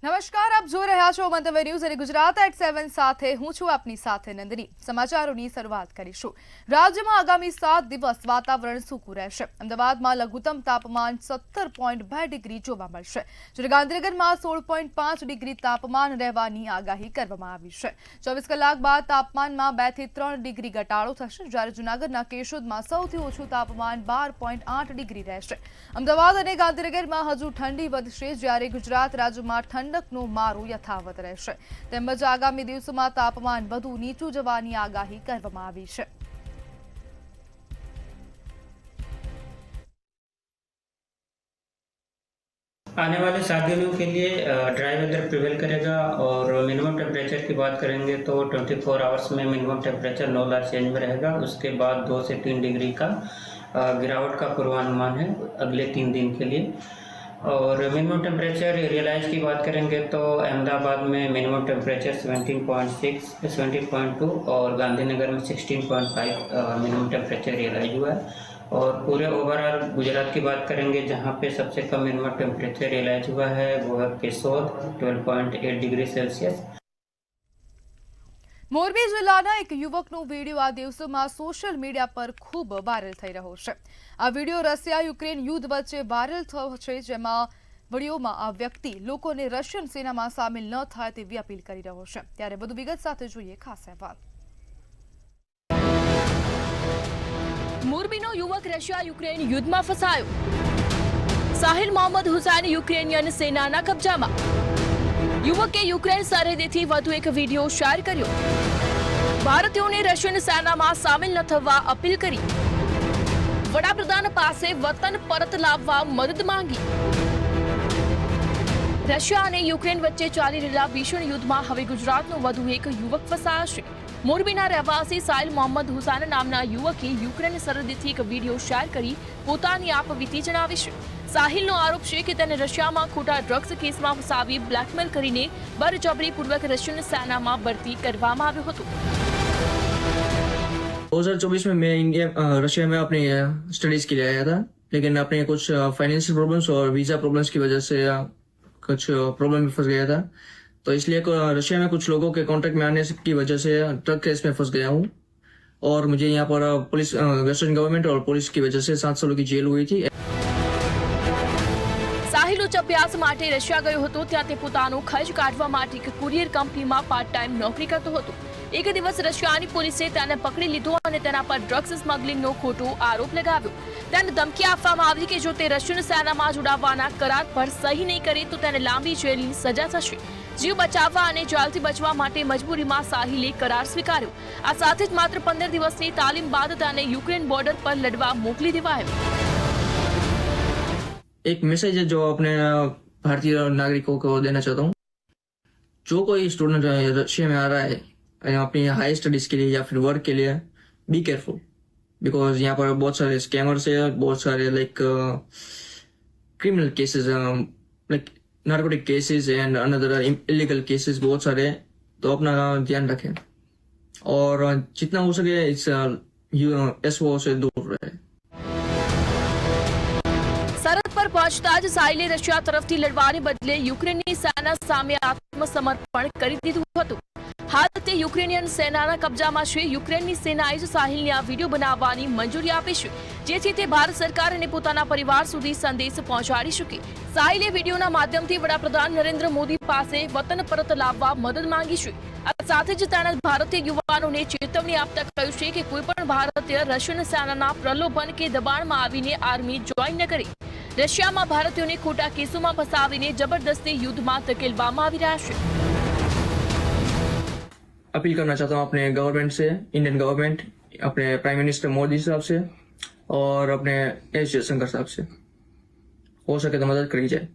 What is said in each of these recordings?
નમસ્કાર, આપ જોઈ રહ્યા છો મંતવ્ય ન્યૂઝ અને ગુજરાત એટ 7 સાથે હું છું આપની સાથે નંદની। સમાચારોની શરૂઆત કરીશું। રાજ્યમાં આગામી 7 દિવસ વાતાવરણ સૂકું રહેશે। અમદાવાદમાં લઘુત્તમ તાપમાન 17.2 ડિગ્રી જોવા મળશે, જ્યારે ગાંધીનગરમાં 16.5 ડિગ્રી તાપમાન રહેવાની આગાહી કરવામાં આવી છે। 24 કલાક બાદ તાપમાનમાં 2 થી 3 ડિગ્રી ઘટાડો થશે, જ્યારે જૂનાગઢના કેશોદમાં સૌથી ઓછું તાપમાન 12.8 ડિગ્રી રહેશે। અમદાવાદ અને ગાંધીનગરમાં હજુ ઠંડી વધશે, જ્યારે ગુજરાત રાજ્યમાં ઠંડકનો મારો યથાવત રહેશે। તેમજ આગામી દિવસોમાં તાપમાન વધુ નીચું જવાની આગાહી કરવામાં આવી છે। आने वाले 7 दिनों के लिए ड्राई वेदर प्रिवेल करेगा और मिनिमम टेम्परेचर की बात करेंगे तो 24 आवर्स में minimum temperature no large change में रहेगा। उसके बाद 2 से 3 डिग्री का गिरावट का पूर्वानुमान है अगले 3 दिन के लिए। और मिनिमम टेम्परेचर रियलाइज की बात करेंगे तो अहमदाबाद में मिनिमम टेम्परेचर 17.2 और गांधीनगर में 16.5 मिनिमम टेम्परेचर रियलाइज हुआ है। और पूरे ओवरऑल गुजरात की बात करेंगे जहाँ पे सबसे कम मिनिमम टेम्परेचर रियलाइज हुआ है वो है केशोद 12.8 डिग्री सेल्सियस। મોરબી જિલ્લાના એક યુવકનો વિડીયો આ દિવસોમાં સોશિયલ મીડિયા પર ખૂબ વાયરલ થઈ રહ્યો છે। આ વિડીયો રશિયા યુક્રેન યુદ્ધ વચ્ચે વાયરલ થયો છે, જેમાં વિડીયોમાં આ વ્યક્તિ લોકોને રશિયન સેનામાં સામેલ ન થાય તેવી અપીલ કરી રહ્યો છે। ત્યારે વધુ વિગત સાથે જોઈએ ખાસ અહેવાલ। મોરબીનો યુવક રશિયા યુક્રેન યુદ્ધમાં ફસાયો। સાહિલ મોહમ્મદ હુસૈન યુક્રેનિયન સેનાના કબજામાં। યુવકે યુક્રેન સરહદેથી વધુ એક વિડીયો શેર કર્યો। ભારતીયોને રશિયન સેનામાં સામેલ ન થવા અપીલ કરી। વડાપ્રધાન પાસે વતન પરત લાવવા મદદ માંગી। રશિયા અને યુક્રેન વચ્ચે ચાલી રહેલા ભીષણ યુદ્ધમાં હવે ગુજરાતનો વધુ એક યુવક ફસાયો છે। મોરબીના રહેવાસી સાહિલ મોહમ્મદ હુસૈન નામના યુવકે યુક્રેન સરહદેથી એક વિડીયો શેર કરી પોતાની આપવીતી જણાવી છે। સાહિલનો આરોપ છે કે તેને રશિયામાં ખોટા ડ્રગ્સ કેસમાં ફસાવી બ્લેકમેલ કરીને બળજબરીપૂર્વક રશિયન સેનામાં ભરતી કરવામાં આવ્યો હતો। 2024 में मैं रशिया में अपनी स्टडीज के लिए आया था, लेकिन अपने कुछ फाइनेंशियल प्रॉब्लम्स और वीज़ा प्रॉब्लम्स की वजह से कुछ प्रॉब्लम में फंस गया था। तो इसलिए रशिया में कुछ लोगों के कॉन्टेक्ट में आने की वजह से ड्रग केस में फंस गया हूँ और मुझे यहाँ पर पुलिस वेस्टर्न गवर्नमेंट और पुलिस की वजह से 7 सालों की जेल हुई थी। સાહિલ ઉચ્ચ અભ્યાસ માટે રશિયા ગયો હતો। ત્યાં તે પોતાનો ખર્ચ કાઢવા માટે એક કુરિયર કંપનીમાં પાર્ટ ટાઈમ નોકરી કરતો હતો। એક દિવસ રશિયાની પોલીસે તેને પકડી લીધો અને તેના પર ડ્રગ્સ સ્મગલિંગનો ખોટો આરોપ લગાવ્યો। તેને ધમકી આપવામાં આવી કે જો તે રશિયન સેનામાં જોડાવાના કરાર પર સહી નહીં કરે તો તેને લાંબી જેલની સજા થશે। જીવ બચાવવા અને જેલથી બચવા માટે મજબૂરીમાં સાહિલે કરાર સ્વીકાર્યો। આ સાથે જ માત્ર 15 દિવસની તાલીમ બાદ તેને યુક્રેન બોર્ડર પર લડવા મોકલી દેવાયો। एक मैसेज है जो अपने भारतीय नागरिकों को देना चाहता हूँ। जो कोई स्टूडेंट रशिया में आ रहा है अपनी हाई स्टडीज के लिए या फिर वर्क के लिए, बी केयरफुल, बिकॉज यहाँ पर बहुत सारे स्कैमर्स है, बहुत सारे like criminal cases like narcotic cases and another illegal cases बहुत सारे हैं। तो अपना ध्यान रखें और जितना हो सके इस एसओ से दूर रहे। સરહદ પર પહોંચતા જ સાહિલે રશિયા તરફથી લડવાને બદલે યુક્રેનની સેના સામે આત્મસમર્પણ કરી દીધું હતું। હાલ તે યુક્રેનિયન સેનાના કબજામાં છે। યુક્રેનની સેનાએ જ સાહિલને આ વિડીયો બનાવવાની મંજૂરી આપી છે, જેથી તે ભારત સરકાર અને પોતાના પરિવાર સુધી સંદેશ પહોંચાડી શકે। સાહિલે વિડીયોના માધ્યમથી વડાપ્રધાન નરેન્દ્ર મોદી પાસે વતન પરત લાવવા મદદ માંગી છે। આ સાથે જ તેણે ભારતીય યુવાનોને ચેતવણી આપતા કહ્યું છે કે કોઈપણ ભારતીય રશિયન સેનાના પ્રલોભન કે દબાણમાં આવીને આર્મી જોઈન ન કરે। રશિયામાં ભારતીયોને ખોટા કેસોમાં ફસાવીને જબરદસ્તી યુદ્ધમાં ધકેલવામાં આવી રહ્યા છે। अपील करना चाहता हूँ अपने गवर्नमेंट से, इंडियन गवर्नमेंट, अपने प्राइम मिनिस्टर मोदी साहब से और अपने एस जयशंकर साहब से, हो सके तो मदद करी जाए।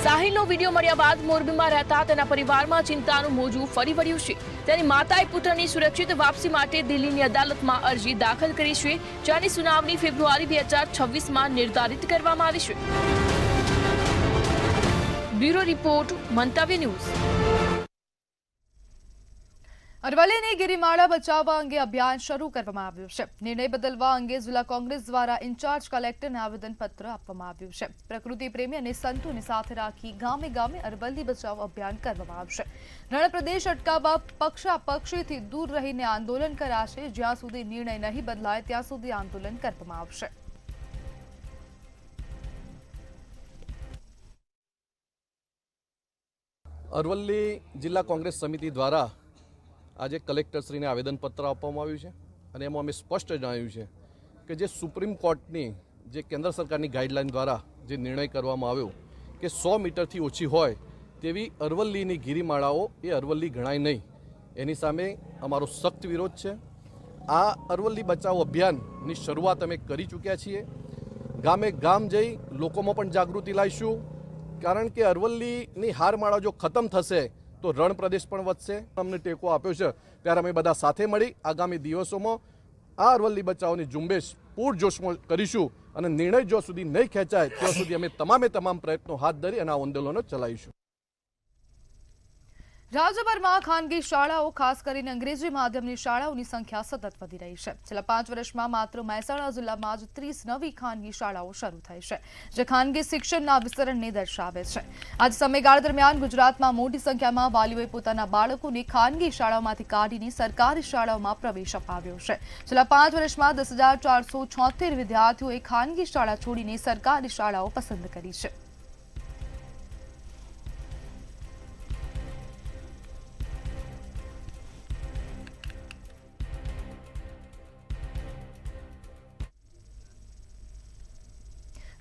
સાહિલનો વિડીયો મળ્યા બાદ મોરબીમાં રહેતા તેના પરિવારમાં ચિંતાનું મોજું ફરી વળ્યું છે। તેની માતાએ પુત્રની સુરક્ષિત વાપસી માટે દિલ્હીની અદાલતમાં અરજી દાખલ કરી છે, જેની સુનાવણી ફેબ્રુઆરી 2026માં નિર્ધારિત કરવામાં આવી છે। બ્યુરો રિપોર્ટ, મંતવ્ય ન્યૂઝ। અરવલ્લીની ગિરિમાળા બચાવવા અંગે અભિયાન શરૂ કરવામાં આવ્યું છે. નિર્ણય બદલવા અંગે જિલ્લા કોંગ્રેસ દ્વારા ઇન્ચાર્જ કલેક્ટરને આવેદનપત્ર આપવામાં આવ્યું છે. પ્રકૃતિ પ્રેમી અને સંતોને સાથે રાખી ગામે ગામે અરવલ્લી બચાવ અભિયાન કરવામાં આવશે. રણ પ્રદેશ અટકાવવા પક્ષાપક્ષીથી દૂર રહીને આંદોલન કરાશે. જ્યાં સુધી નિર્ણય નહીં બદલાય ત્યાં સુધી આંદોલન કરવામાં આવશે. અરવલ્લી જિલ્લા કોંગ્રેસ સમિતિ દ્વારા આજે કલેક્ટરશ્રીને આવેદનપત્ર આપવામાં આવ્યું છે અને એમાં અમે સ્પષ્ટ જણાવ્યું છે કે જે સુપ્રીમ કોર્ટની જે કેન્દ્ર સરકારની ગાઈડલાઈન દ્વારા જે નિર્ણય કરવામાં આવ્યો કે 100 મીટરથી ઓછી હોય તેવી અરવલ્લીની ગિરિમાળાઓ એ અરવલ્લી ગણાય નહીં, એની સામે અમારો સખ્ત વિરોધ છે. આ અરવલ્લી બચાવ અભિયાનની શરૂઆત અમે કરી ચૂક્યા છીએ. ગામે ગામ જઈ લોકોમાં પણ જાગૃતિ લાવીશું, કારણ કે અરવલ્લીની હારમાળા જો ખતમ થશે તો રણ પ્રદેશ પણ વધશે. અમને ટેકો આપ્યો છે ત્યારે અમે બધા સાથે મળી આગામી દિવસોમાં આ અરવલ્લી બચાવની ઝુંબેશ પૂરજોશમાં કરીશું અને નિર્ણય જો સુધી નહીં ખેંચાય ત્યાં સુધી અમે તમામ પ્રયત્નો હાથ ધરી અને આ આંદોલનો ચલાવીશું. રાજ્યભરમાં ખાનગી શાળાઓ ખાસ કરીને અંગ્રેજી માધ્યમની શાળાઓની સંખ્યા સતત વધી રહી છે. છેલ્લા 5 વર્ષમાં માત્ર મહેસાણા જિલ્લામાં જ 30 નવી ખાનગી શાળાઓ શરૂ થઈ છે, જે ખાનગી શિક્ષણના વિસ્તરણને દર્શાવે છે. આજ સમયગાળા દરમિયાન ગુજરાતમાં મોટી સંખ્યામાં વાલીઓએ પોતાના બાળકોને ખાનગી શાળાઓમાંથી કાઢીને સરકારી શાળાઓમાં પ્રવેશ અપાવ્યો છે. છેલ્લા 5 વર્ષમાં 10,476 વિદ્યાર્થીઓએ ખાનગી શાળા છોડીને સરકારી શાળાઓ પસંદ કરી છે.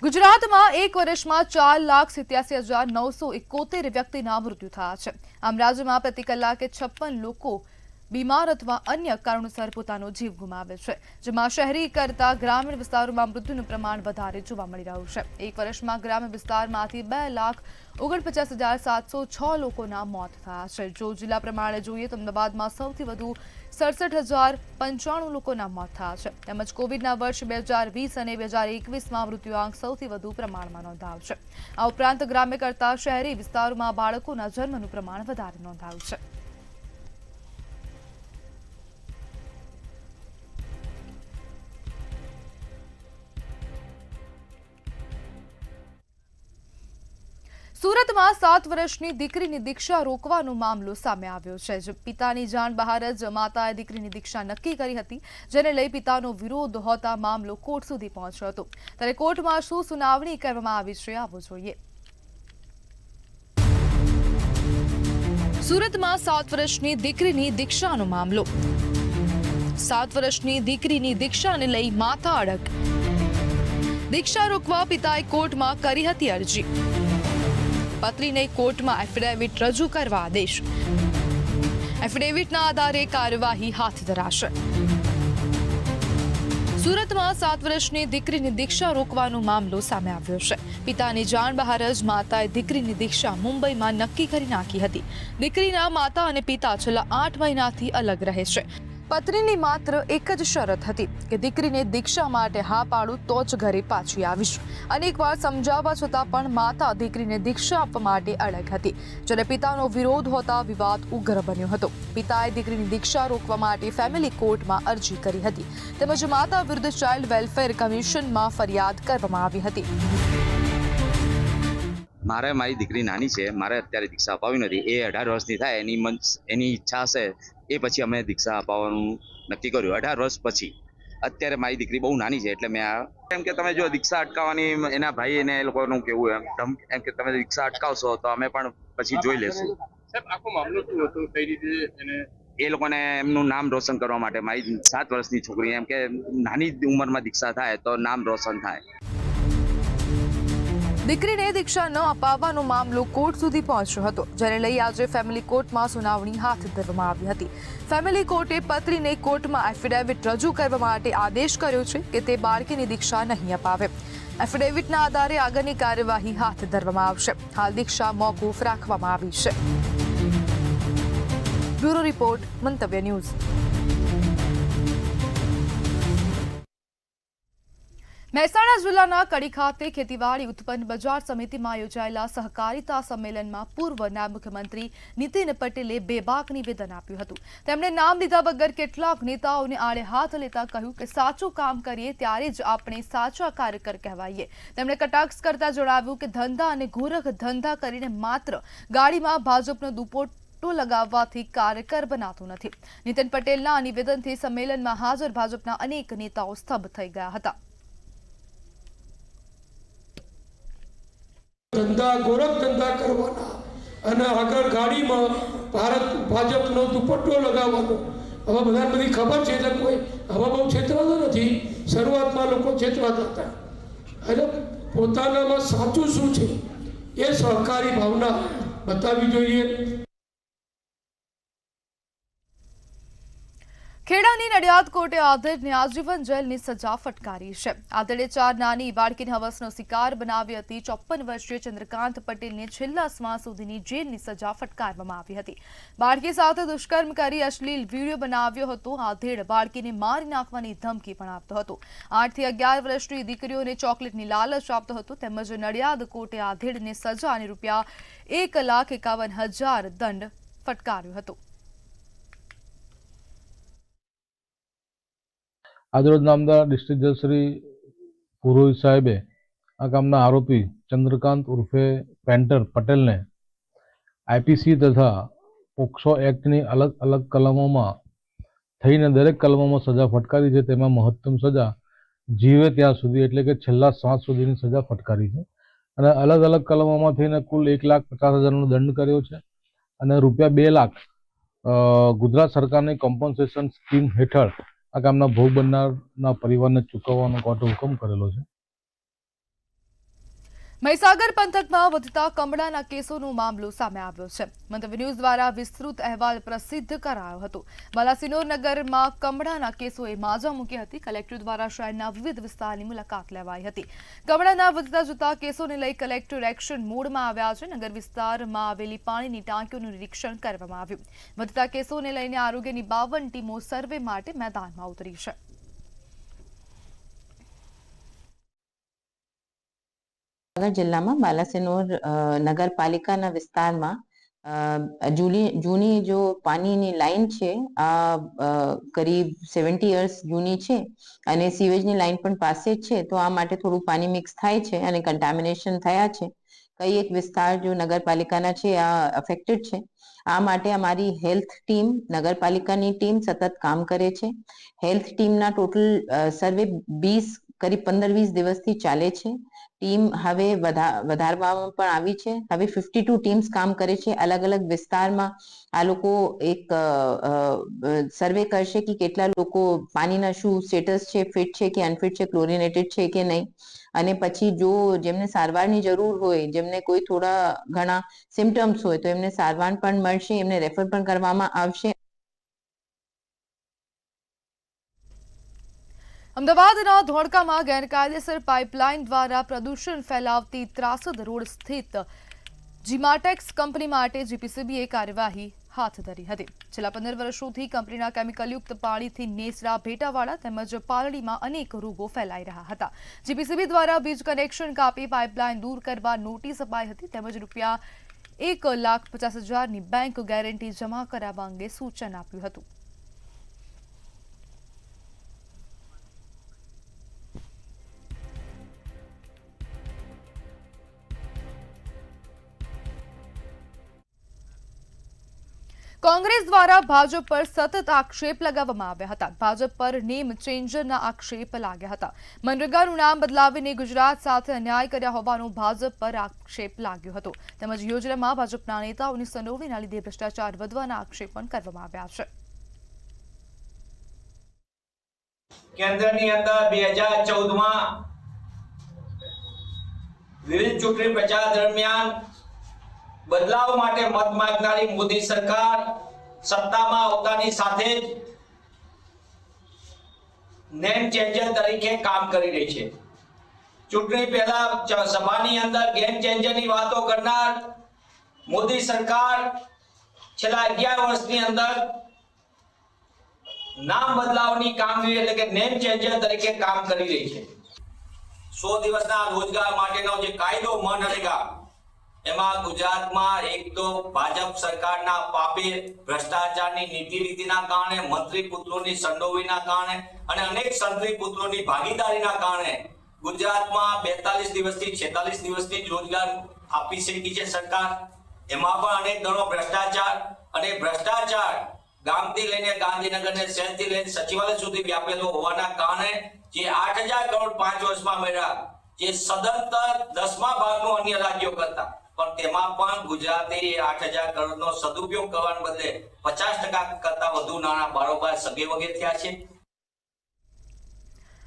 ગુજરાતમાં એક વર્ષમાં 4,87,971 વ્યક્તિના મૃત્યુ થયા છે. આમ રાજ્યમાં પ્રતિ કલાકે 56 લોકો બીમાર અથવા અન્ય કારણોસર પોતાનો જીવ ગુમાવે છે, જેમાં શહેરી કરતા ગ્રામીણ વિસ્તારોમાં મૃત્યુનું પ્રમાણ વધારે જોવા મળી રહ્યું છે. એક વર્ષમાં ગ્રામ્ય વિસ્તારમાંથી 2,49,706 લોકોના મોત થયા છે. જો જિલ્લા પ્રમાણે જોઈએ તો અમદાવાદમાં સૌથી વધુ 67,095 લોકોના મોત થયા છે. તેમજ કોવિડના વર્ષ 2020 અને 2021માં મૃત્યુઆંક સૌથી વધુ પ્રમાણમાં નોંધાયો છે. આ ઉપરાંત ગ્રામ્ય કરતા શહેરી વિસ્તારોમાં બાળકોના જન્મનું પ્રમાણ વધારે નોંધાયું છે. સુરતમાં 7 વર્ષની દીકરીની દીક્ષા રોકવાનો મામલો સામે આવ્યો છે. જે પિતાની જાણ બહાર જ માતાએ દીકરીની દીક્ષા નક્કી કરી હતી, જેને લઈ પિતાનો વિરોધ હોતા મામલો કોર્ટ સુધી પહોંચ્યો હતો. ત્યારે કોર્ટમાં શું સુનાવણી કરવામાં આવી છે, આવો જોઈએ. સુરતમાં 7 વર્ષની દીકરીની દીક્ષાનો મામલો. 7 વર્ષની દીકરીની દીક્ષાને લઈ માતા અડગ. દીક્ષા રોકવા પિતાએ કોર્ટમાં કરી હતી અરજી. પત્નીને કોર્ટમાં એફિડેવિટ રજૂ કરવા આદેશ. એફિડેવિટના આધારે કાર્યવાહી હાથ ધરાશે. સુરતમાં 7 વર્ષની દીકરીની દીક્ષા રોકવાનો મામલો સામે આવ્યો છે. પિતાની જાણ બહાર જ માતાએ દીકરીની દીક્ષા મુંબઈમાં નક્કી કરી નાખી હતી. દીકરીના માતા અને પિતા છેલ્લા 8 મહિનાથી અલગ રહે છે. પત્નીની માત્ર એક જ શરત હતી કે દીકરીને દીક્ષા માટે હા પાડું તો જ ઘરે પાછી આવીશ. અનેકવાર સમજાવવા છતાં પણ માતા દીકરીને દીક્ષા આપવા માટે અડગ હતી, જ્યારે પિતાનો વિરોધ હોતા વિવાદ ઉગ્ર બન્યો હતો. પિતાએ દીકરીની દીક્ષા રોકવા માટે ફેમિલી કોર્ટમાં અરજી કરી હતી, તેમજ માતા વિરુદ્ધ ચાઇલ્ડ વેલફેર કમિશનમાં ફરિયાદ કરવામાં આવી હતી. મારી દીકરી નાની છે, મારે અત્યારે દીક્ષા અપાવી નથી. એ 18 વર્ષની થાય એની ઈચ્છા હશે એ પછી અમે દીક્ષા અપાવવાનું નક્કી કર્યું 18 વર્ષ પછી. અત્યારે મારી દીકરી બહુ નાની છે એટલે મેં એમ કે તમે જો દીક્ષા અટકાવવાની એના ભાઈ એને એ લોકોનું કેવું એમ કે તમે દીક્ષા અટકાવશો તો અમે પણ પછી જોઈ લેશું. આખો મામલો શું હતો, કઈ રીતે એને એ લોકોને એમનું નામ રોશન કરવા માટે મારી 7 વર્ષની છોકરી એમ કે નાની ઉંમરમાં દીક્ષા થાય તો નામ રોશન થાય. દીકરીને દીક્ષા ન અપાવવાનો મામલો કોર્ટ સુધી પહોંચ્યો હતો, જેને લઈ આજે ફેમિલી કોર્ટમાં સુનાવણી હાથ ધરવામાં આવી હતી. ફેમિલી કોર્ટે પત્નીને કોર્ટમાં એફિડેવિટ રજૂ કરવા માટે આદેશ કર્યો છે કે તે બાળકીની દીક્ષા નહીં અપાવે. એફિડેવિટના આધારે આગળની કાર્યવાહી હાથ ધરવામાં આવશે. હાલ દીક્ષા મોકૂફ રાખવામાં આવી છે. બ્યુરો રિપોર્ટ, મંતવ્ય ન્યૂઝ. મહેસાણા જિલ્લાના કડી ખાતે ખેતીવાડી ઉત્પન્ન બજાર સમિતિમાં યોજાયેલા સહકારિતા સંમેલનમાં પૂર્વ નાયબ મુખ્યમંત્રી નીતિન પટેલે બેબાક નિવેદન આપ્યું હતું. તેમણે નામ લીધા વગર કેટલાક નેતાઓને આડે હાથ લેતા કહ્યું કે સાચું કામ કરીએ ત્યારે જ આપણે સાચા કાર્યકર કહેવાઈએ. તેમણે કટાક્ષ કરતા જણાવ્યું કે ધંધા અને ગોરખ ધંધા કરીને માત્ર ગાડીમાં ભાજપનો દુપટ્ટો લગાવવાથી કાર્યકર બનાતું નથી. નીતિન પટેલના આ નિવેદનથી સંમેલનમાં હાજર ભાજપના અનેક નેતાઓ સ્તબ્ધ થઈ ગયા હતા. ધંધા ગોરખ ધંધા કરવાના અને આગળ ગાડીમાં ભાજપનો દુપટ્ટો લગાવવાનો, હવે બધાને બધી ખબર છે એટલે કોઈ હવે બહુ છેતરાતો નથી. શરૂઆતમાં લોકો છેતરાતા હતા. અને પોતાનામાં સાચું શું છે એ સહકારી ભાવના બતાવવી જોઈએ. ખેડાની નડિયાદ કોર્ટે આધેડને આજીવન જેલની સજા ફટકારી છે. આધેડે 4 નાની બાળકીને હવસનો શિકાર બનાવી હતી. 54 વર્ષીય ચંદ્રકાંત પટેલને છેલ્લા શ્વાસ સુધીની જેલની સજા ફટકારવામાં આવી હતી. બાળકી સાથે દુષ્કર્મ કરી અશ્લીલ વિડીયો બનાવ્યો હતો. આધેડ બાળકીને મારી નાખવાની ધમકી પણ આપતો હતો. 8 થી 11 વર્ષની દીકરીઓને ચોકલેટની લાલચ આપતો હતો. તેમજ નડિયાદ કોર્ટે આધેડને સજા અને ₹1,51,000 દંડ ફટકાર્યો હતો. આજરોજ નામદાર ડિસ્ટ્રિક્ટ જજ શ્રી પુરોહિત સાહેબે આ કામના આરોપી ચંદ્રકાંત ઉર્ફે પેન્ટર પટેલને આઈપીસી તથા પોક્સો એક્ટની અલગ અલગ કલમોમાં થઈને દરેક કલમોમાં સજા ફટકારી છે. તેમાં મહત્તમ સજા જીવે ત્યાં સુધી એટલે કે છેલ્લા શ્વાસ સુધીની સજા ફટકારી છે. અને અલગ અલગ કલમોમાં થઈને કુલ 1,50,000નો દંડ કર્યો છે. અને ₹2 લાખ ગુજરાત સરકારની કોમ્પન્સેશન સ્કીમ હેઠળ આ કામના ભોગ બનનારના પરિવારને ચૂકવવાનો કોર્ટે હુકમ કરેલો છે. મહીસાગર પંથકમાં વધતા કમળાના કેસોનો મામલો સામે આવ્યો છે. મંતવ્ય ન્યૂઝ દ્વારા વિસ્તૃત અહેવાલ પ્રસિદ્ધ કરાયો હતો. બાલાસિનોર નગરમાં કમળાના કેસોએ માજા મૂકી હતી. કલેક્ટર દ્વારા શહેરના વિવિધ વિસ્તારની મુલાકાત લેવાઈ હતી. કમળાના વધતા જતા કેસોને લઈ કલેક્ટર એક્શન મોડમાં આવ્યા છે. નગર વિસ્તારમાં આવેલી પાણીની ટાંકીઓનું નિરીક્ષણ કરવામાં આવ્યું. વધતા કેસોને લઈને આરોગ્યની 52 ટીમો સર્વે માટે મેદાનમાં ઉતરી છે. મહીસાગર જિલ્લામાં બાલાસિનોર નગરપાલિકાના વિસ્તારમાં જૂની જો પાણીની લાઈન છે આ કરીબ 70 યર્સ જૂની છે અને સીવેજની લાઈન પણ પાસે જ છે. તો આ માટે થોડું પાણી મિક્સ થાય છે અને કન્ટામિનેશન થયા છે. કઈ એક વિસ્તાર જો નગરપાલિકાના છે આ અફેક્ટેડ છે. આ માટે અમારી હેલ્થ ટીમ નગરપાલિકાની ટીમ સતત કામ કરે છે. હેલ્થ ટીમના ટોટલ સર્વે કરીબ 15-20 દિવસથી ચાલે છે. ટીમ હવે વધારવામાં પણ આવી છે. હવે 52 ટીમ્સ કામ કરે છે. અલગ અલગ વિસ્તારમાં આ લોકો એક સર્વે કરશે કે કેટલા લોકો પાણીના શું સ્ટેટસ છે, ફિટ છે કે અનફિટ છે, ક્લોરિનેટેડ છે કે નહીં. અને પછી જો જેમને સારવારની જરૂર હોય, જેમને કોઈ થોડા ઘણા સિમ્ટમ્સ હોય તો એમને સારવાર પણ મળશે, એમને રેફર પણ કરવામાં આવશે. અમદાવાદના ધોળકામાં ગેરકાયદેસર પાઇપલાઇન દ્વારા પ્રદૂષણ ફેલાવતી ત્રાસદ રોડ સ્થિત જીમાટેક્સ કંપની માટે જીપીસીબીએ કાર્યવાહી હાથ ધરી હતી. છેલ્લા 15 વર્ષોથી કંપનીના કેમિકલયુક્ત પાણીથી નેસડા, ભેટાવાળા તેમજ પાલડીમાં અનેક રોગો ફેલાઈ રહ્યા હતા. જીપીસીબી દ્વારા વીજ કનેક્શન કાપી પાઇપલાઇન દૂર કરવા નોટિસ અપાઈ હતી તેમજ ₹1,50,000ની બેંક ગેરંટી જમા કરાવવા અંગે સૂચન આપ્યું હતું. કોંગ્રેસ દ્વારા ભાજપ પર સતત આક્ષેપ લગાવવામાં આવ્યા હતા. ભાજપ પર નેમ ચેન્જરના આક્ષેપ લાગ્યા હતા. મનરેગાનું નામ બદલાવીને ગુજરાત સાથે અન્યાય કર્યા હોવાનો ભાજપ પર આક્ષેપ લાગ્યો હતો. તેમજ યોજનામાં ભાજપના નેતાઓની સંડોવણીના લીધે ભ્રષ્ટાચાર વધવાના આક્ષેપ પણ કરવામાં આવ્યા છે. કેન્દ્રની અંદર 2014માં વિવિધ ચૂંટણી પ્રચાર દરમિયાન બદલાવ માટે મત માંગનારી મોદી સરકાર સત્તામાં આવતાની સાથે જ નેમ ચેન્જર તરીકે કામ કરી રહી છે. ચૂંટણી પહેલા સભાની અંદર ગેમ ચેન્જરની વાતો કરનાર મોદી સરકાર છેલ્લા 11 વર્ષની અંદર નામ બદલાવની કામગીરી એટલે કે નેમ ચેન્જર તરીકે કામ કરી રહી છે. 100 દિવસના રોજગાર માટેનો જે કાયદો મનરેગા, એમાં ગુજરાતમાં એક તો ભાજપ સરકારના પાપે ભ્રષ્ટાચારની નીતિ રીતિના કારણે, મંત્રી પુત્રોની સંડોવણીના કારણે અને અનેક સંત્રી પુત્રોની ભાગીદારીના કારણે ગુજરાતમાં 42 દિવસથી 46 દિવસથી રોજગાર આપી શકી છે સરકાર. એમાં પણ અનેક ગણો ભ્રષ્ટાચાર, અને ભ્રષ્ટાચાર ગામથી લઈને ગાંધીનગર ને શહેરથી લઈને સચિવાલય સુધી વ્યાપેલો હોવાના કારણે જે 8,000 કરોડ 5 વર્ષમાં મળ્યા, જે સદંતર 10મા ભાગનું અન્ય રાજ્યો કરતા, પણ તેમાં પણ ગુજરાતે 8,000 કરોડનો સદુપયોગ કરવાને બદલે 50% કરતા વધુ નાણાં બારોબાર સગે વગે થયા છે.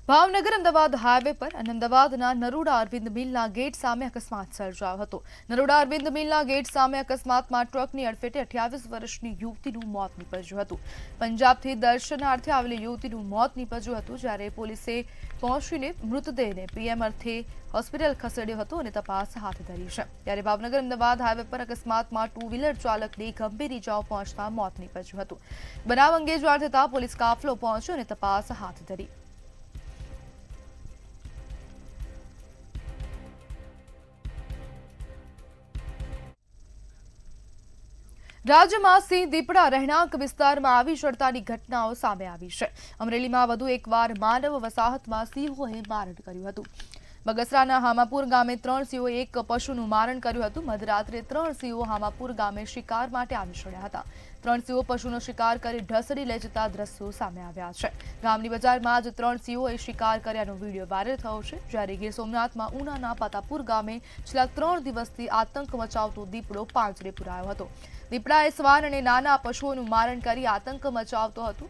ભાવનગર અમદાવાદ હાઈવે પર અને અમદાવાદના નરોડા અરવિંદ મિલના ગેટ સામે અકસ્માત સર્જાયો હતો. નરોડા અરવિંદ મિલના ગેટ સામે અકસ્માતમાં ટ્રકની અડફેટે 28 વર્ષની યુવતીનું મોત નીપજ્યું હતું. પંજાબથી દર્શનાર્થે આવેલી યુવતીનું મોત નીપજ્યું હતું, જ્યારે પોલીસે પહોંચીને મૃતદેહને પીએમ અર્થે હોસ્પિટલ ખસેડ્યો હતો અને તપાસ હાથ ધરી છે. ત્યારે ભાવનગર અમદાવાદ હાઈવે પર અકસ્માતમાં 2 વ્હીલર ચાલકને ગંભીર ઇજાઓ પહોંચતા મોત નીપજ્યું હતું. બનાવ અંગે જાણ થતાં પોલીસ કાફલો પહોંચ્યો અને તપાસ હાથ ધરી. રાજ્યમાં સિંહ દીપડા રહેણાંક વિસ્તારમાં આવી ચડતાની ઘટનાઓ સામે આવી છે. અમરેલીમાં વધુ એકવાર માનવ વસાહતમાં સિંહોએ મારણ કર્યું હતું. બગસરાના હામાપુર ગામે 3 સિંહોએ એક પશુનું મારણ કર્યું હતું. મધરાત્રે 3 સિંહો હામાપુર ગામે શિકાર માટે આવી ચડ્યા હતા. 3 સિંહો પશુનો શિકાર કરી ઢસડી લઈ જતા દ્રશ્યો સામે આવ્યા છે. ગામની બજારમાં જ 3 સિંહોએ શિકાર કર્યાનો વિડીયો વાયરલ થયો છે. જ્યારે ગીર સોમનાથમાં ઉનાના પાતાપુર ગામે છેલ્લા 3 દિવસથી આતંક મચાવતો દીપડો પાંજરે પુરાયો હતો. દીપડાએ શ્વાન અને નાના પશુઓનું મારણ કરી આતંક મચાવતો હતો.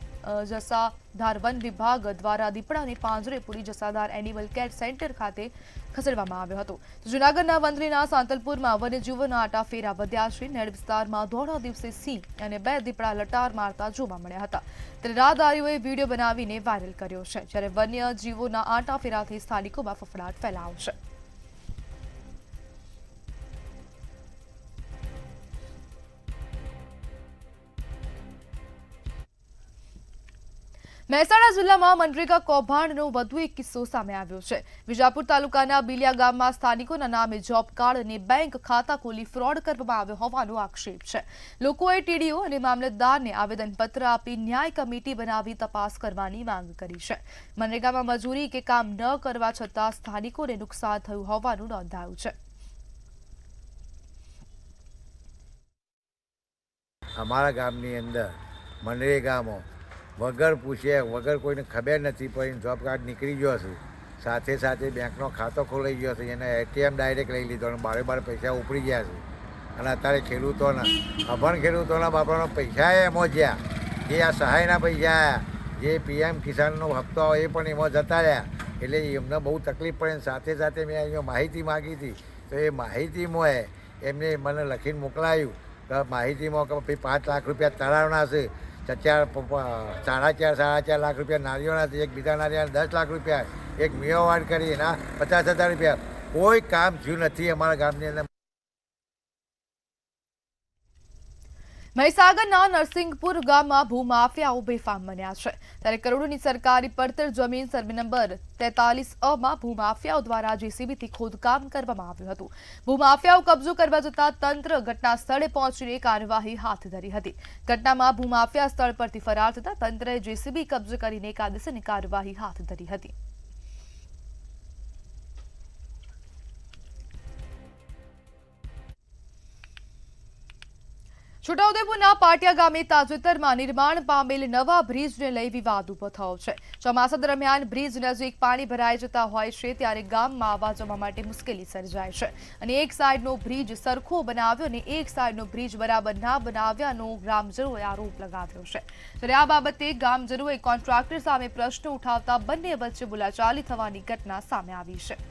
જસાધાર વન વિભાગ દ્વારા દીપડાને પાંજરે પૂરી જસાધાર એનિમલ કેર સેન્ટર ખાતે ખસેડવામાં આવ્યો હતો. જૂનાગઢના વંથલીના સાંતલપુરમાં વન્યજીવોના આટાફેરા વધ્યા છે. નેડ વિસ્તારમાં ધોળા દિવસે સિંહ અને 2 દીપડા લટાર મારતા જોવા મળ્યા હતા. ત્યારે રાહદારીઓએ વિડીયો બનાવીને વાયરલ કર્યો છે. જ્યારે વન્યજીવોના આટાફેરાથી સ્થાનિકોમાં ફફડાટ ફેલાયો છે. મહેસાણા જિલ્લામાં મનરેગા કૌભાંડનો વધુ એક કિસ્સો સામે આવ્યો છે. વિજાપુર તાલુકાના બિલિયા ગામમાં સ્થાનિકોના નામે જોબ કાર્ડ અને બેંક ખાતા ખોલી ફ્રોડ કરવામાં આવ્યો હોવાનો આક્ષેપ છે. લોકોએ ટીડીઓ અને મામલતદારને આવેદનપત્ર આપી ન્યાય કમિટી બનાવી તપાસ કરવાની માંગ કરી છે. મનરેગામાં મજૂરી કે કામ ન કરવા છતાં સ્થાનિકોને નુકસાન થયું હોવાનું નોંધાયું છે. અમારા ગામની અંદર મનરેગામાં વગર પૂછે, વગર કોઈને ખબર નથી પડી જોબ કાર્ડ નીકળી ગયો છે. સાથે સાથે બેંકનો ખાતો ખોલાઈ ગયો છે. એને એટીએમ ડાયરેક્ટ લઈ લીધો અને બારે પૈસા ઉપડી ગયા છે. અને અત્યારે ખેડૂતોના અભણ ખેડૂતોના બાપાનો પૈસા એમાં જ્યાં, જે આ સહાયના પૈસા આવ્યા, જે પીએમ કિસાનનો હપ્તો આવે એ પણ એમાં જતા રહ્યા. એટલે એમને બહુ તકલીફ પડે. સાથે સાથે મેં અહીંયા માહિતી માગી હતી, તો એ માહિતીમાં એમને મને લખીને મોકલાયું કે માહિતીમાં કે ભાઈ 5 લાખ રૂપિયા તળાવના છે, 4.5 લાખ રૂપિયા નારીઓના છે, એક બીજા નારીઓના 10 લાખ રૂપિયા, એક મિયોવાડ કરી એના 50,000 રૂપિયા. કોઈ કામ થયું નથી અમારા ગામની અંદર. મહીસાગરના નરસિંહપુર ગામમાં ભૂમાફિયાઓ બેફામ બન્યા છે. ત્યારે કરોડોની સરકારી પડતર જમીન સર્વે નંબર 43A ભૂમાફિયાઓ દ્વારા જેસીબીથી ખોદકામ કરવામાં આવ્યું હતું. ભૂમાફિયાઓ કબજો કરવા જતા તંત્ર ઘટના સ્થળે પહોંચીને કાર્યવાહી હાથ ધરી હતી. ઘટનામાં ભૂમાફિયા સ્થળ પરથી ફરાર થતા તંત્રએ જેસીબી કબજે કરીને કાયદેસરની કાર્યવાહી હાથ ધરી હતી. છોટાઉદેપુરના પાટિયા ગામે તાજેતરમાં નિર્માણ પામેલ નવા બ્રિજને લઈ વિવાદ ઉભો થયો છે. ચોમાસા દરમિયાન બ્રિજ નજીક પાણી ભરાઈ જતા હોય છે, ત્યારે ગામમાં આવવા જવા માટે મુશ્કેલી સર્જાય છે. અને એક સાઈડનો બ્રિજ સરખો બનાવ્યો અને એક સાઈડનો બ્રિજ બરાબર ના બનાવ્યાનો ગ્રામજનોએ આરોપ લગાવ્યો છે. ત્યારે આ બાબતે ગામજનોએ કોન્ટ્રાક્ટર સામે પ્રશ્ન ઉઠાવતા બંને વચ્ચે બોલાચાલી થવાની ઘટના સામે આવી છે.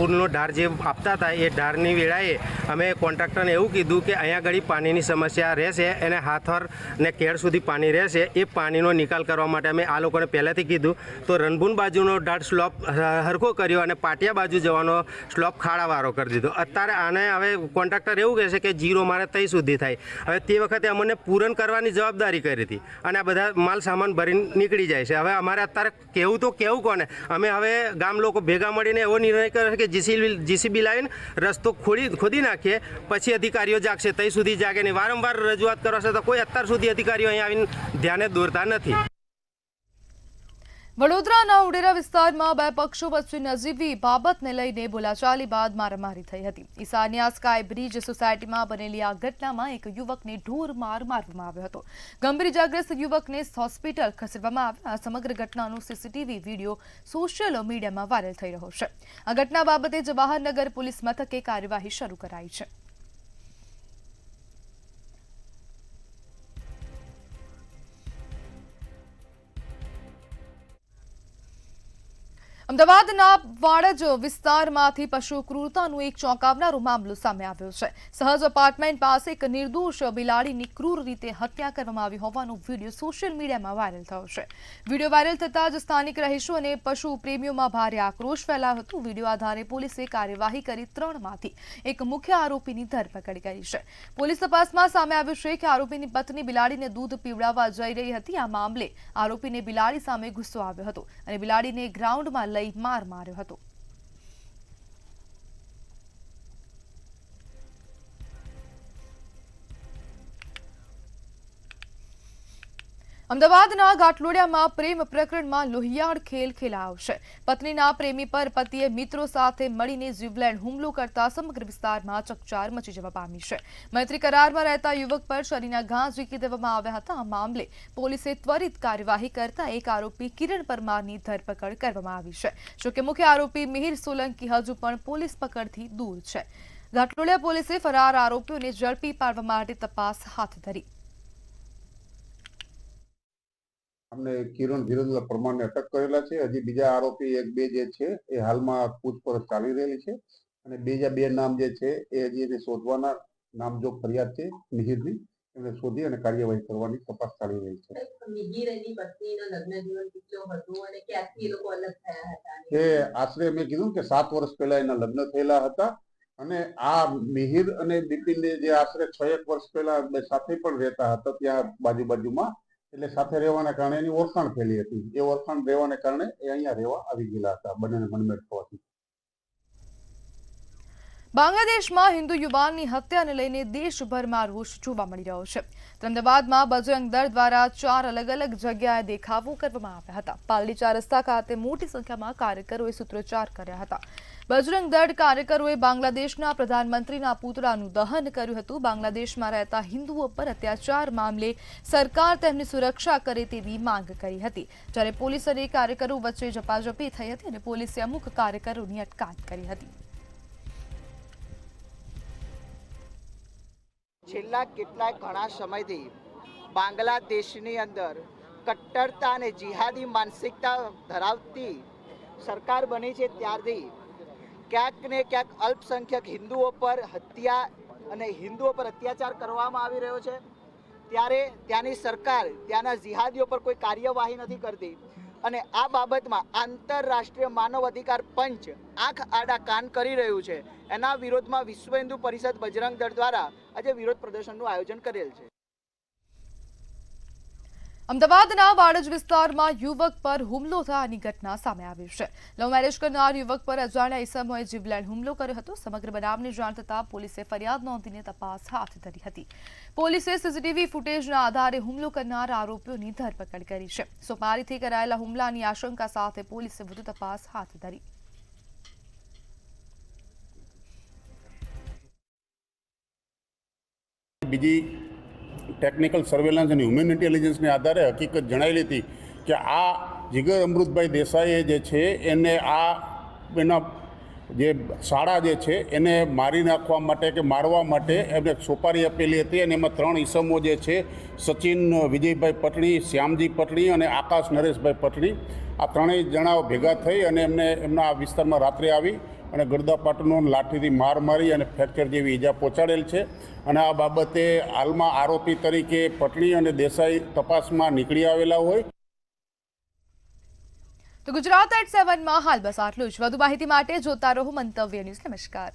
ફૂલનો ઢાર જે આપતા હતા એ ઢારની વેળાએ અમે કોન્ટ્રાક્ટરને એવું કીધું કે અહીંયા આગળ પાણીની સમસ્યા રહેશે અને હાથોર ને કેળ સુધી પાણી રહેશે, એ પાણીનો નિકાલ કરવા માટે અમે આ લોકોને પહેલાંથી કીધું. તો રણભૂન બાજુનો ઢાર સ્લોપ હરખો કર્યો અને પાટિયા બાજુ જવાનો સ્લોપ ખાડાવાળો કરી દીધો. અત્યારે આને હવે કોન્ટ્રાક્ટર એવું કહે છે કે જીરો મારે તઈ સુધી થાય. હવે તે વખતે અમને પૂરણ કરવાની જવાબદારી કરી હતી અને આ બધા માલ સામાન ભરીને નીકળી જાય છે. હવે અમારે અત્યારે કેવું તો કેવું કોને? અમે હવે ગામ લોકો ભેગા મળીને એવો નિર્ણય કર્યો કે જીસીબી લાવીને રસ્તો ખોદી નાખીએ, પછી અધિકારીઓ જાગશે. તઈ સુધી જાગે નહીં. વારંવાર રજૂઆત કરવા છે તો કોઈ અત્યાર સુધી અધિકારીઓ અહીં આવીને ધ્યાને દોરતા નથી. વડોદરાના ઉડેરા વિસ્તારમાં બે પક્ષો વચ્ચે નજીવી બાબતને લઈને બોલાચાલી બાદ મારામારી થઈ હતી. ઈશાન્યા સ્કાય બ્રિજ સોસાયટીમાં બનેલી આ ઘટનામાં એક યુવકને ઢોર માર મારવામાં આવ્યો હતો. ગંભીર ઇજાગ્રસ્ત યુવકને હોસ્પિટલ ખસેડવામાં આવ્યા. આ સમગ્ર ઘટનાનો સીસીટીવી વિડીયો સોશિયલ મીડિયામાં વાયરલ થઈ રહ્યો છે. આ ઘટના બાબતે જવાહરનગર પોલીસ મથકે કાર્યવાહી શરૂ કરાઈ છે. અમદાવાદના વાડજ વિસ્તારમાંથી પશુ ક્રૂરતાનો એક ચોંકાવનારો મામલો સામે આવ્યો છે. સહજ અપાર્ટમેન્ટ પાસે એક નિર્દોષ બિલાડીની ક્રૂર રીતે હત્યા કરવામાં આવી હોવાનો વિડીયો સોશિયલ મીડિયામાં વાયરલ થયો છે. વિડીયો વાયરલ થતાં જ સ્થાનિક રહીશો અને પશુ પ્રેમીઓમાં ભારે આક્રોશ ફેલાયો હતો. વિડીયો આધારે પોલીસે કાર્યવાહી કરી 3માંથી એક મુખ્ય આરોપીની ધરપકડ કરી છે. પોલીસ તપાસમાં સામે આવ્યું છે કે આરોપીની પત્ની બિલાડીને દૂધ પીવડાવવા જઈ રહી હતી. આ મામલે આરોપીને બિલાડી સામે ગુસ્સો આવ્યો હતો અને બિલાડીને ગ્રાઉન્ડમાં માર માર્યો હતો. અમદાવાદના ઘાટલોડિયામાં પ્રેમ પ્રકરણમાં લોહિયાળ ખેલ ખેલાયો છે. પત્નીના પ્રેમી પર પતિએ મિત્રો સાથે મળીને જીવલેણ હુમલો કરતા સમગ્ર વિસ્તારમાં ચકચાર મચી જવા પામી છે. મૈત્રી કરારમાં રહેતા યુવક પર શરીરના ઘા ઝીકી દેવામાં આવ્યા હતા. આ મામલે પોલીસે ત્વરિત કાર્યવાહી કરતા એક આરોપી કિરણ પરમારની ધરપકડ કરવામાં આવી છે. જોકે મુખ્ય આરોપી મિહિર સોલંકી હજુ પણ પોલીસ પકડથી દૂર છે. ઘાટલોડિયા પોલીસે ફરાર આરોપીઓને ઝડપી પાડવા માટે તપાસ હાથ ધરી. हमने किरण धीरजलाल परमार ने अटक करेला है. हजी बीजा आरोपी 1-2 जे छे ए हालમાં પૂછપરછ ચાલી રહેલી છે અને બીજા 2 નામ જે છે એ હજી એને શોધવાના નામજોગ ફરિયાદ છે મિહિરની, એમને શોધી અને કાર્યવાહી કરવાની તપાસ ચાલી રહી છે. મિહિર એની પત્નીના લગ્ન જીવન કેટલો હતું અને ક્યાંથી એ લોકો અલગ થયા હતા? એ આશરે મેં કીધું કે 7 વર્ષ પહેલા એના લગ્ન થયેલા હતા અને આ મિહિર અને બિપિન જે આશરે 6-1 વર્ષ પહેલા સાથે પણ રહેતા હતા ત્યાં બાજુમાં, એટલે સાથે રહેવાના કારણે એની ઓળખાણ ફેલી હતી. એ ઓળખાણ રહેવાને કારણે એ અહીંયા રહેવા આવી ગયેલા હતા બંનેને મનમેળ થવાથી. બાંગ્લાદેશમાં હિન્દુ યુવાનની હત્યાને લઈને દેશભરમાં રોષ જોવા મળી રહ્યો છે. અમદાવાદમાં બજરંગ દળ દ્વારા 4 અલગ અલગ જગ્યાએ દેખાવો કરવામાં આવ્યા હતા. પાલડી 4 રસ્તા ખાતે મોટી સંખ્યામાં કાર્યકરોએ સૂત્રોચ્ચાર કર્યા હતા. બજરંગ દળ કાર્યકરોએ બાંગ્લાદેશના પ્રધાનમંત્રીના પુતળાનું દહન કર્યું હતું. બાંગ્લાદેશમાં રહેતા હિન્દુઓ પર અત્યાચાર મામલે સરકાર તેમની સુરક્ષા કરે તેવી માંગ કરી હતી. જ્યારે પોલીસ અને કાર્યકરો વચ્ચે ઝપાઝપી થઈ હતી અને પોલીસે અમુક કાર્યકરોની અટકાયત કરી હતી. છેલ્લા કેટલાક ઘણા સમયથી બાંગ્લાદેશની અંદર કટ્ટરતા અને જિહાદી માનસિકતા ધરાવતી સરકાર બની છે ત્યારથી ક્યાંક ને ક્યાંક અલ્પસંખ્યક હિન્દુઓ પર હત્યા અને હિન્દુઓ પર અત્યાચાર કરવામાં આવી રહ્યો છે. ત્યારે ત્યાંની સરકાર ત્યાંના જિહાદીઓ પર કોઈ કાર્યવાહી નથી કરતી અને આ બાબતમાં આંતરરાષ્ટ્રીય માનવ અધિકાર પંચ આંખ આડા કાન કરી રહ્યું છે. એના વિરોધમાં વિશ્વ હિન્દુ પરિષદ બજરંગ દળ દ્વારા આજે વિરોધ પ્રદર્શનનું આયોજન કરેલ છે. અમદાવાદના વાડજ વિસ્તારમાં યુવક પર હુમલો થયાની ઘટના સામે આવી છે. લવ મેરેજ કરનાર યુવક પર અજાણ્યા ઈસમોએ જીવલેણ હુમલો કર્યો હતો. સમગ્ર બનાવની જાણ થતાં પોલીસે ફરિયાદ નોંધીને તપાસ હાથ ધરી હતી. પોલીસે સીસીટીવી ફૂટેજના આધારે હુમલો કરનાર આરોપીઓની ધરપકડ કરી છે. સોપારીથી કરાયેલા હુમલાની આશંકા સાથે પોલીસે વધુ તપાસ હાથ ધરી. બીજી ટેકનિકલ સર્વેલન્સ અને હ્યુમન ઇન્ટેલિજન્સને આધારે હકીકત જણાવેલી હતી કે આ જીગર અમૃતભાઈ દેસાઈએ જે છે એને એના જે શાળા જે છે એને મારી નાખવા માટે કે મારવા માટે એમને સોપારી આપેલી હતી અને એમાં 3 ઈસમો જે છે સચિન વિજયભાઈ પટણી, શ્યામજી પટણી અને આકાશ નરેશભાઈ પટણી, આ 3 જણાઓ ભેગા થઈ અને એમના આ વિસ્તારમાં રાત્રે આવી અને ગરદાપાટનો લાઠીથી માર મારી અને ફ્રેક્ચર જેવી ઈજા પહોંચાડેલ છે. અને આ બાબતે હાલમાં આરોપી તરીકે પટણી અને દેસાઈ તપાસમાં નીકળી આવેલા હોય. તો ગુજરાત@7 માં હાલ બસ આટલું જ. વધુ માહિતી માટે જોતા રહો મંતવ્ય ન્યૂઝ. નમસ્કાર.